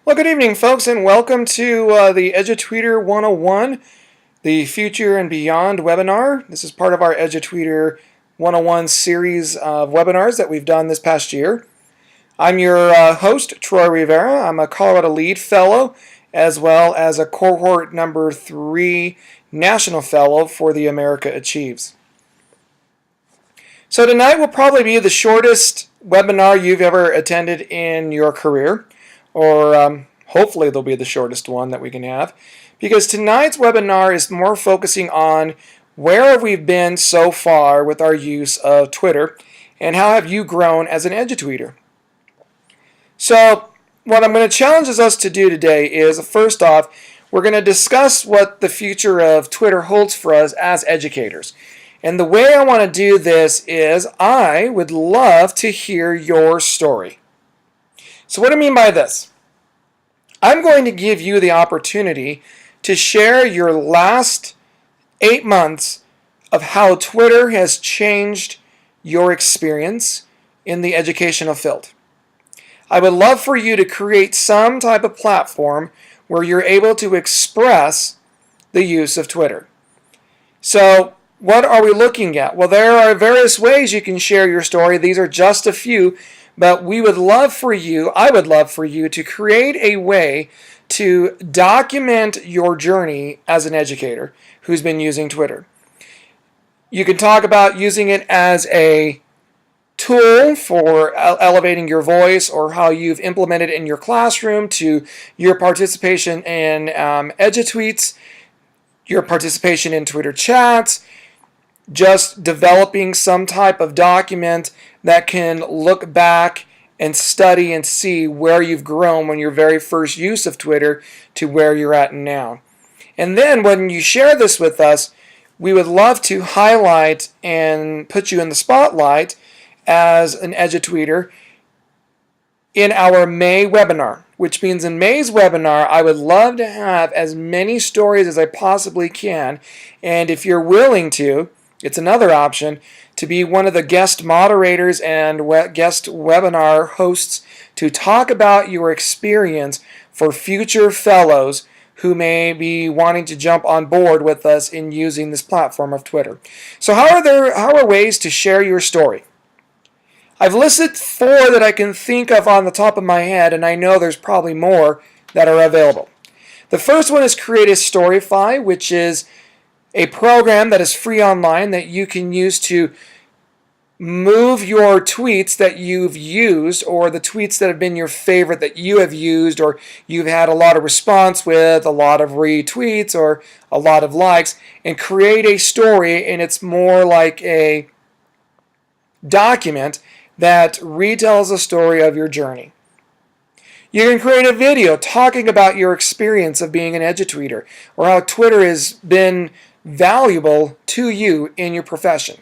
Well, good evening, folks, and welcome to the EduTweeter 101, the Future and Beyond webinar. This is part of our EduTweeter 101 series of webinars that we've done this past year. I'm your host, Troy Rivera. I'm a Colorado Lead Fellow, as well as a Cohort Number 3 National Fellow for the America Achieves. So tonight will probably be the shortest webinar you've ever attended in your career, or hopefully they'll be the shortest one that we can have, because tonight's webinar is more focusing on where have we been so far with our use of Twitter, and how have you grown as an EduTweeter. So what I'm going to challenge us to do today is, first off, we're going to discuss what the future of Twitter holds for us as educators. And the way I want to do this is I would love to hear your story. So what do I mean by this? I'm going to give you the opportunity to share your last 8 months of how Twitter has changed your experience in the educational field. I would love for you to create some type of platform where you're able to express the use of Twitter. So what are we looking at? Well, there are various ways you can share your story. These are just a few, but I would love for you to create a way to document your journey as an educator who's been using Twitter. You can talk about using it as a tool for elevating your voice, or how you've implemented in your classroom, to your participation in EduTweets, your participation in Twitter chats, just developing some type of document that can look back and study and see where you've grown when your very first use of Twitter to where you're at now. And then when you share this with us, we would love to highlight and put you in the spotlight as an EduTweeter in our May webinar, which means in May's webinar, I would love to have as many stories as I possibly can. And if you're willing to, it's another option to be one of the guest moderators and guest webinar hosts to talk about your experience for future fellows who may be wanting to jump on board with us in using this platform of Twitter. So how are ways to share your story? I've listed 4 that I can think of on the top of my head, and I know there's probably more that are available. The first one is Create a Storyfy, which is a program that is free online that you can use to move your tweets that you've used, or the tweets that have been your favorite that you have used, or you've had a lot of response with, a lot of retweets, or a lot of likes, and create a story. And it's more like a document that retells a story of your journey. You can create a video talking about your experience of being an EduTweeter, or how Twitter has been valuable to you in your profession.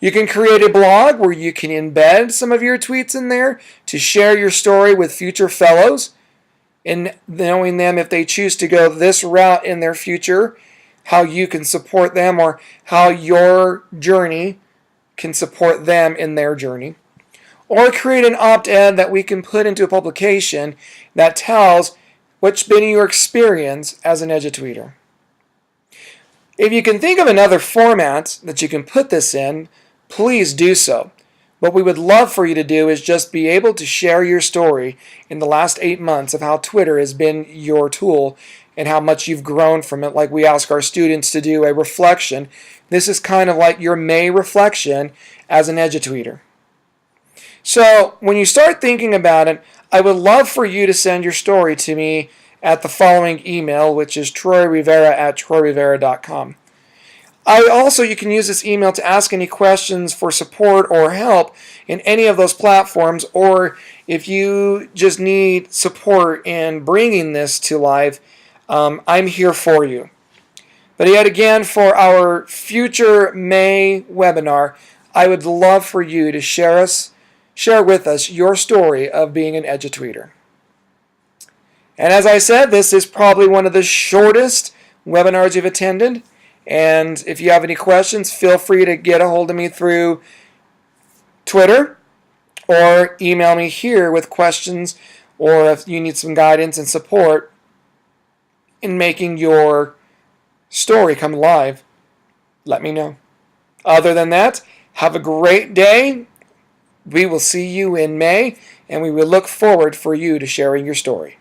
You can create a blog where you can embed some of your tweets in there to share your story with future fellows, and knowing them, if they choose to go this route in their future, how you can support them, or how your journey can support them in their journey. Or create an opt-ed that we can put into a publication that tells what's been your experience as an EduTweeter. If you can think of another format that you can put this in, please do so. What we would love for you to do is just be able to share your story in the last 8 months of how Twitter has been your tool and how much you've grown from it. Like we ask our students to do a reflection. This is kind of like your May reflection as an EduTweeter. So when you start thinking about it, I would love for you to send your story to me at the following email, which is troyrivera@troyrivera.com. You can use this email to ask any questions for support or help in any of those platforms, or if you just need support in bringing this to life, I'm here for you. But yet again, for our future May webinar, I would love for you to share with us your story of being an EduTweeter. And as I said, this is probably one of the shortest webinars you've attended. And if you have any questions, feel free to get a hold of me through Twitter, or email me here with questions or if you need some guidance and support in making your story come alive, let me know. Other than that, have a great day. We will see you in May, and we will look forward for you to sharing your story.